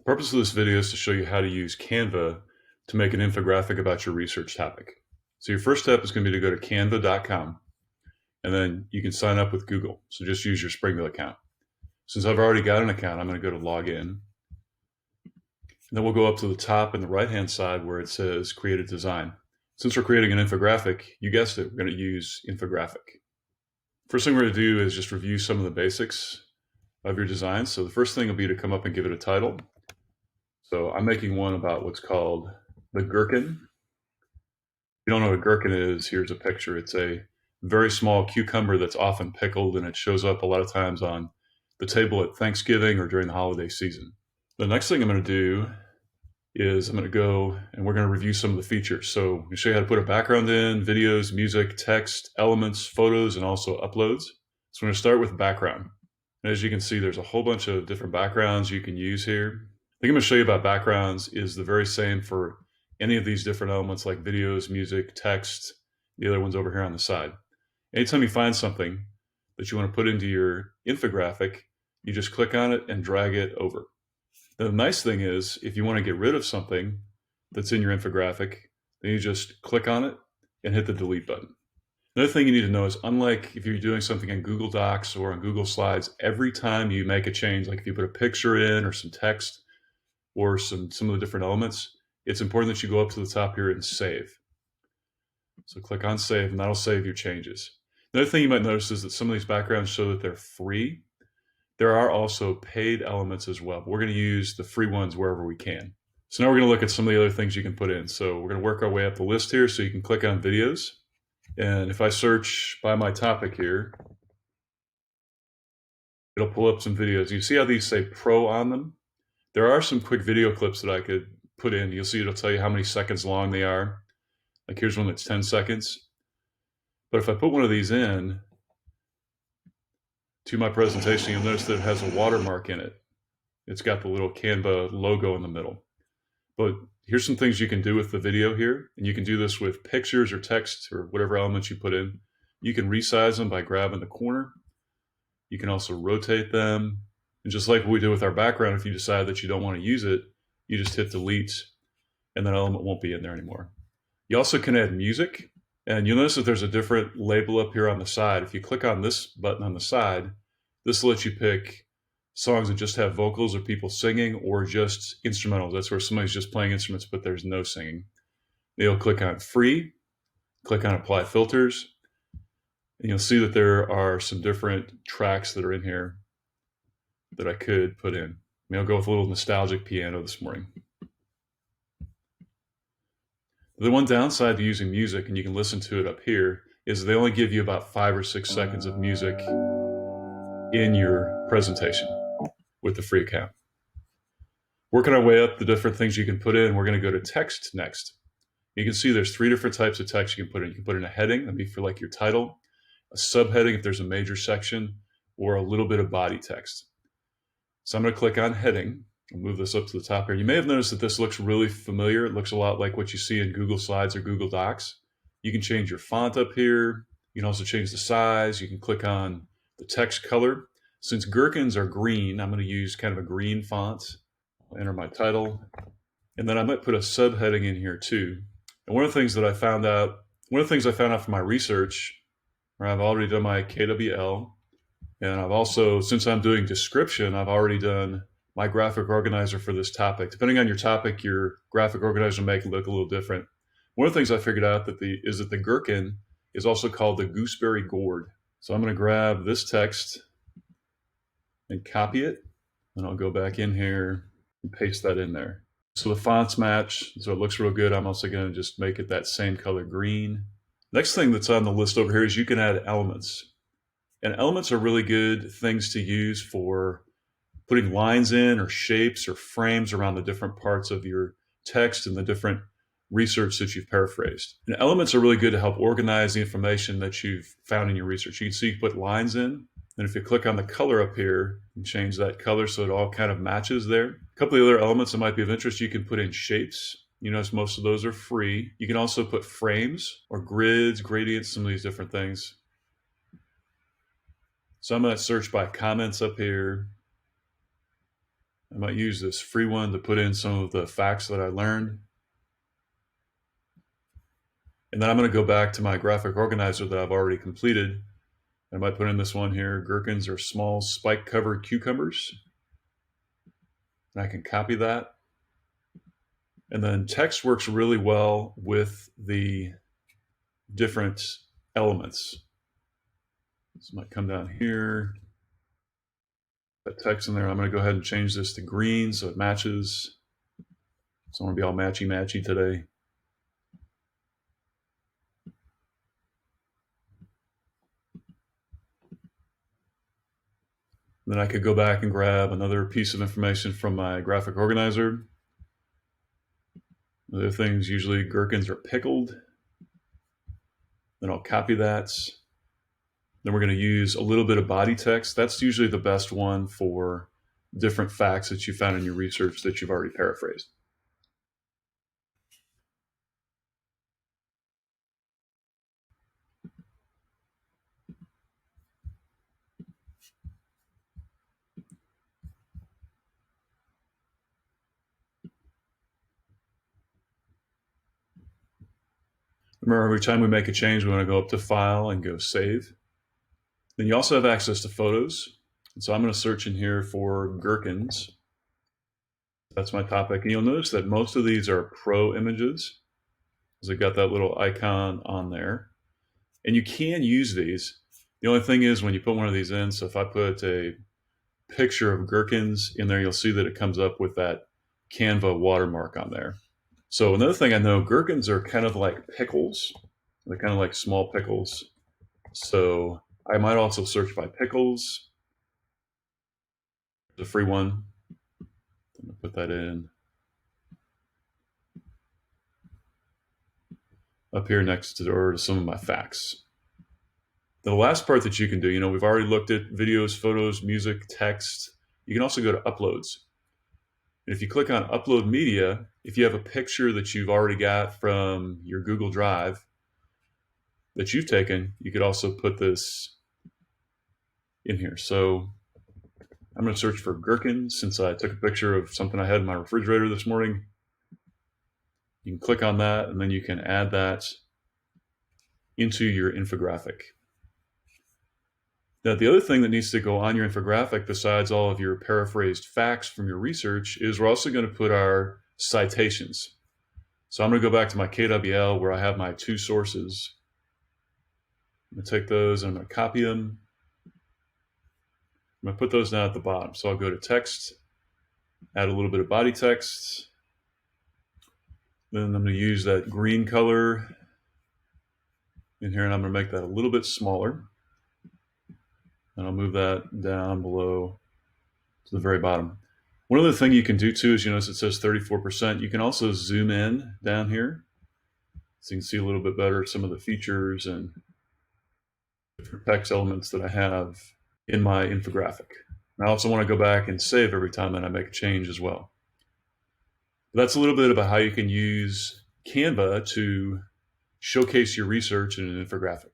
The purpose of this video is to show you how to use Canva to make an infographic about your research topic. So your first step is going to be to go to canva.com, and then you can sign up with Google. So just use your Springville account. Since I've already got an account, I'm going to go to log in. And then we'll go up to the top in the right-hand side where it says Create a Design. Since we're creating an infographic, you guessed it, we're going to use Infographic. First thing we're going to do is just review some of the basics of your design. So the first thing will be to come up and give it a title. So I'm making one about what's called the gherkin. If you don't know what a gherkin is, here's a picture. It's a very small cucumber that's often pickled, and it shows up a lot of times on the table at Thanksgiving or during the holiday season. The next thing I'm going to do is I'm going to go and we're going to review some of the features. So I'm going to show you how to put a background in, videos, music, text, elements, photos, and also uploads. So I'm going to start with background. And as you can see, there's a whole bunch of different backgrounds you can use here. The thing I'm going to show you about backgrounds is the very same for any of these different elements like videos, music, text, the other ones over here on the side. Anytime you find something that you want to put into your infographic, you just click on it and drag it over. The nice thing is, if you want to get rid of something that's in your infographic, then you just click on it and hit the delete button. Another thing you need to know is, unlike if you're doing something in Google Docs or on Google Slides, every time you make a change, like if you put a picture in or some text or some of the different elements, it's important that you go up to the top here and save. So click on save, and that'll save your changes. Another thing you might notice is that some of these backgrounds show that they're free. There are also paid elements as well. We're going to use the free ones wherever we can. So now we're going to look at some of the other things you can put in. So we're going to work our way up the list here. So you can click on videos. And if I search by my topic here, it'll pull up some videos. You see how these say pro on them? There are some quick video clips that I could put in. You'll see it'll tell you how many seconds long they are. Like here's one that's 10 seconds. But if I put one of these in to my presentation, you'll notice that it has a watermark in it. It's got the little Canva logo in the middle. But here's some things you can do with the video here. And you can do this with pictures or text or whatever elements you put in. You can resize them by grabbing the corner. You can also rotate them. And just like what we did with our background, if you decide that you don't want to use it, you just hit delete and that element won't be in there anymore. You also can add music. And you'll notice that there's a different label up here on the side. If you click on this button on the side, this lets you pick songs that just have vocals or people singing, or just instrumentals. That's where somebody's just playing instruments, but there's no singing. You'll click on free, click on apply filters, and you'll see that there are some different tracks that are in here that I could put in. I'll go with a little nostalgic piano this morning. The one downside to using music, and you can listen to it up here, is they only give you about 5 or 6 seconds of music in your presentation with the free account. Working our way up the different things you can put in, we're going to go to text next. You can see there's 3 different types of text you can put in. You can put in a heading, that'd be for like your title, a subheading if there's a major section, or a little bit of body text. So I'm going to click on heading. I'll move this up to the top here. You may have noticed that this looks really familiar. It looks a lot like what you see in Google Slides or Google Docs. You can change your font up here. You can also change the size. You can click on the text color. Since gherkins are green, I'm going to use kind of a green font. I'll enter my title. And then I might put a subheading in here too. And one of the things I found out from my research, where I've already done my KWL, and I've also, since I'm doing description, I've already done my graphic organizer for this topic. Depending on your topic, your graphic organizer will make it look a little different. One of the things I figured out is that the gherkin is also called the gooseberry gourd. So I'm going to grab this text and copy it, and I'll go back in here and paste that in there. So the fonts match, so it looks real good. I'm also going to just make it that same color green. Next thing that's on the list over here is you can add elements. And elements are really good things to use for putting lines in or shapes or frames around the different parts of your text and the different research that you've paraphrased. And elements are really good to help organize the information that you've found in your research. You can see you put lines in, and if you click on the color up here and change that color so it all kind of matches there. A couple of other elements that might be of interest, you can put in shapes. You notice most of those are free. You can also put frames or grids, gradients, some of these different things. So I'm going to search by comments up here. I might use this free one to put in some of the facts that I learned. And then I'm going to go back to my graphic organizer that I've already completed. I might put in this one here: gherkins are small spike-covered cucumbers. And I can copy that. And then text works really well with the different elements. So I might come down here, that text in there. I'm going to go ahead and change this to green so it matches. So I want to be all matchy-matchy today. Then I could go back and grab another piece of information from my graphic organizer. Other things, usually gherkins are pickled. Then I'll copy that. Then we're going to use a little bit of body text. That's usually the best one for different facts that you found in your research that you've already paraphrased. Remember, every time we make a change, we want to go up to File and go Save. Then you also have access to photos. And so I'm going to search in here for gherkins. That's my topic. And you'll notice that most of these are pro images, because they've got that little icon on there. And you can use these. The only thing is when you put one of these in, so if I put a picture of gherkins in there, you'll see that it comes up with that Canva watermark on there. So another thing I know, gherkins are kind of like pickles. They're kind of like small pickles. So I might also search by pickles. The free one. I'm going to put that in up here next to some of my facts. The last part that you can do, we've already looked at videos, photos, music, text. You can also go to uploads. And if you click on upload media, if you have a picture that you've already got from your Google Drive that you've taken, you could also put this in here. So I'm going to search for gherkins since I took a picture of something I had in my refrigerator this morning. You can click on that and then you can add that into your infographic. Now, the other thing that needs to go on your infographic, besides all of your paraphrased facts from your research, is we're also going to put our citations. So I'm going to go back to my KWL where I have my 2 sources. I'm going to take those and I'm going to copy them. I'm going to put those down at the bottom. So I'll go to text, add a little bit of body text. Then I'm going to use that green color in here and I'm going to make that a little bit smaller. And I'll move that down below to the very bottom. One other thing you can do too is, you notice it says 34%. You can also zoom in down here so you can see a little bit better some of the features and different text elements that I have in my infographic. And I also want to go back and save every time that I make a change as well. But that's a little bit about how you can use Canva to showcase your research in an infographic.